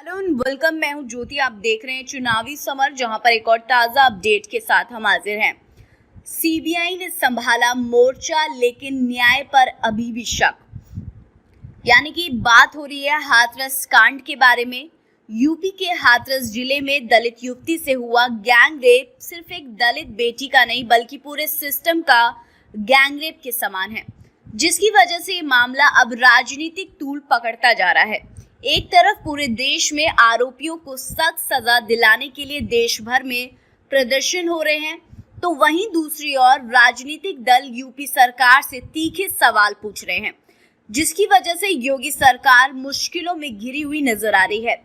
Hello and welcome. मैं हूं ज्योति। आप देख रहे हैं चुनावी समर, जहां पर एक और ताज़ा अपडेट के साथ हम हाजिर हैं। सीबीआई ने संभाला मोर्चा, लेकिन न्याय पर अभी भी शक। यानी कि बात हो रही है हाथरस कांड के बारे में। यूपी के हाथरस जिले में दलित युवती से हुआ गैंग रेप सिर्फ एक दलित बेटी का नहीं, बल्कि पूरे सिस्टम का गैंग रेप के समान है, जिसकी वजह से ये मामला अब राजनीतिक तूल पकड़ता जा रहा है। एक तरफ पूरे देश में आरोपियों को सख्त सजा दिलाने के लिए देश भर में प्रदर्शन हो रहे हैं, तो वहीं दूसरी ओर राजनीतिक दल यूपी सरकार से तीखे सवाल पूछ रहे हैं, जिसकी वजह से योगी सरकार मुश्किलों में घिरी हुई नजर आ रही है।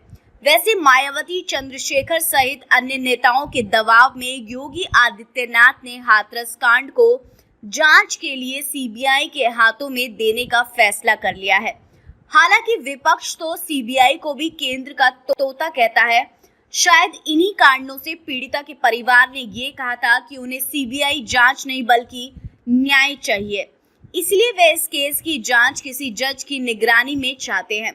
वैसे मायावती, चंद्रशेखर सहित अन्य नेताओं के दबाव में योगी आदित्यनाथ ने हाथरस कांड को जांच के लिए सीबीआई के हाथों में देने का फैसला कर लिया है। हालांकि विपक्ष तो सीबीआई को भी केंद्र का तोता कहता है। शायद इन्हीं कारणों से पीड़िता के परिवार ने ये कहा था कि उन्हें सीबीआई जांच नहीं बल्कि न्याय चाहिए, इसलिए वे इस केस की जांच किसी जज की निगरानी में चाहते हैं।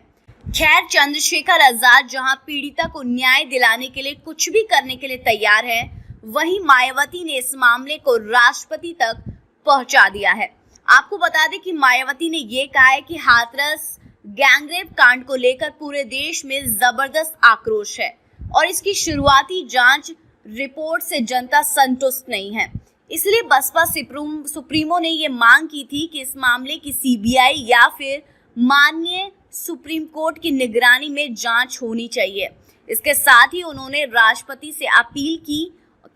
खैर, चंद्रशेखर आजाद जहां पीड़िता को न्याय दिलाने के लिए कुछ भी करने के लिए तैयार है, वहीं मायावती ने इस मामले को राष्ट्रपति तक पहुंचा दिया है। आपको बता दें कि मायावती ने ये कहा है कि हाथरस गैंगरेप कांड को लेकर पूरे देश में जबरदस्त आक्रोश है और इसकी शुरुआती जांच रिपोर्ट से जनता संतुष्ट नहीं है। इसलिए बसपा सुप्रीमो ने ये मांग की थी कि इस मामले की सीबीआई या फिर माननीय सुप्रीम कोर्ट की निगरानी में जांच होनी चाहिए। इसके साथ ही उन्होंने राष्ट्रपति से अपील की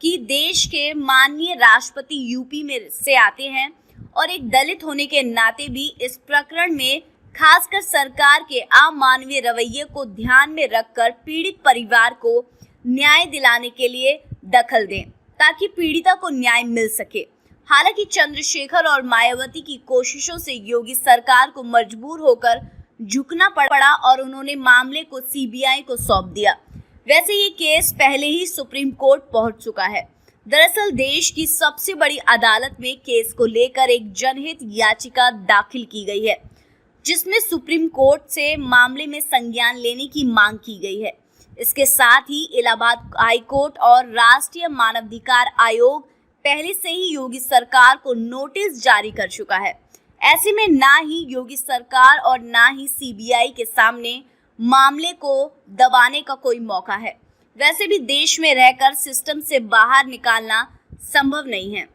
कि देश के माननीय राष्ट्रपति यूपी में से आते हैं और एक दलित होने के नाते भी इस प्रकरण में खासकर सरकार के अमानवीय रवैये को ध्यान में रखकर पीड़ित परिवार को न्याय दिलाने के लिए दखल दें, ताकि पीड़िता को न्याय मिल सके। हालांकि चंद्रशेखर और मायावती की कोशिशों से योगी सरकार को मजबूर होकर झुकना पड़ा और उन्होंने मामले को सीबीआई को सौंप दिया। वैसे ये केस पहले ही सुप्रीम कोर्ट पहुंच चुका है। दरअसल देश की सबसे बड़ी अदालत में केस को लेकर एक जनहित याचिका दाखिल की गई है, जिसमें सुप्रीम कोर्ट से मामले में संज्ञान लेने की मांग की गई है। इसके साथ ही इलाहाबाद हाई कोर्ट और राष्ट्रीय मानवाधिकार आयोग पहले से ही योगी सरकार को नोटिस जारी कर चुका है। ऐसे में ना ही योगी सरकार और ना ही सीबीआई के सामने मामले को दबाने का कोई मौका है। वैसे भी देश में रहकर सिस्टम से बाहर निकालना संभव नहीं है,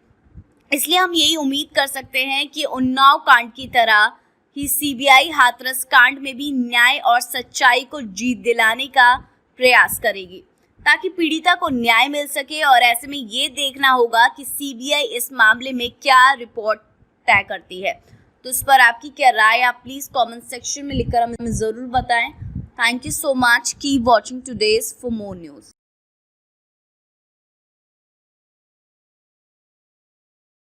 इसलिए हम यही उम्मीद कर सकते हैं कि उन्नाव कांड की तरह ही सीबीआई हाथरस कांड में भी न्याय और सच्चाई को जीत दिलाने का प्रयास करेगी, ताकि पीड़िता को न्याय मिल सके। और ऐसे में ये देखना होगा कि सीबीआई इस मामले में क्या रिपोर्ट तय करती है। तो इस पर आपकी क्या राय, आप प्लीज कमेंट सेक्शन में लिखकर हमें जरूर बताएं। Thank you so much. Keep watching today's for more news.